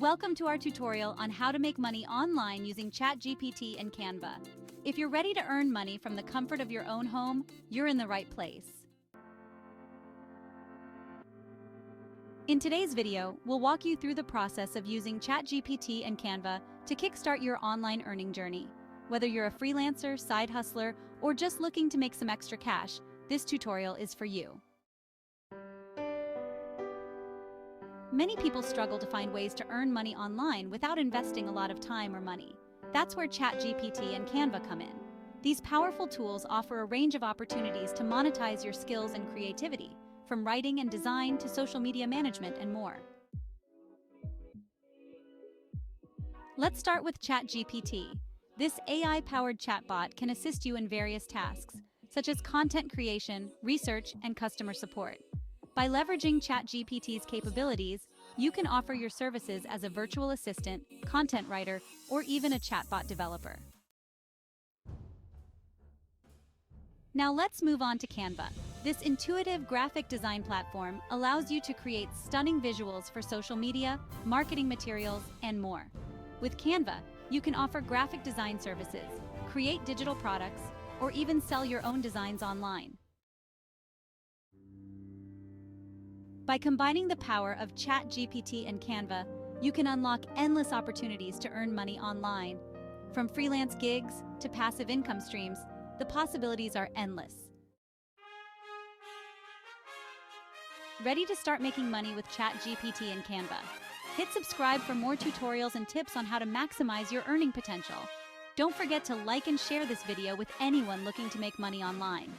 Welcome to our tutorial on how to make money online using ChatGPT and Canva. If you're ready to earn money from the comfort of your own home, you're in the right place. In today's video, we'll walk you through the process of using ChatGPT and Canva to kickstart your online earning journey. Whether you're a freelancer, side hustler, or just looking to make some extra cash, this tutorial is for you. Many people struggle to find ways to earn money online without investing a lot of time or money. That's where ChatGPT and Canva come in. These powerful tools offer a range of opportunities to monetize your skills and creativity, from writing and design to social media management and more. Let's start with ChatGPT. This AI-powered chatbot can assist you in various tasks, such as content creation, research, and customer support. By leveraging ChatGPT's capabilities, you can offer your services as a virtual assistant, content writer, or even a chatbot developer. Now let's move on to Canva. This intuitive graphic design platform allows you to create stunning visuals for social media, marketing materials, and more. With Canva, you can offer graphic design services, create digital products, or even sell your own designs online. By combining the power of ChatGPT and Canva, you can unlock endless opportunities to earn money online. From freelance gigs to passive income streams, the possibilities are endless. Ready to start making money with ChatGPT and Canva? Hit subscribe for more tutorials and tips on how to maximize your earning potential. Don't forget to like and share this video with anyone looking to make money online.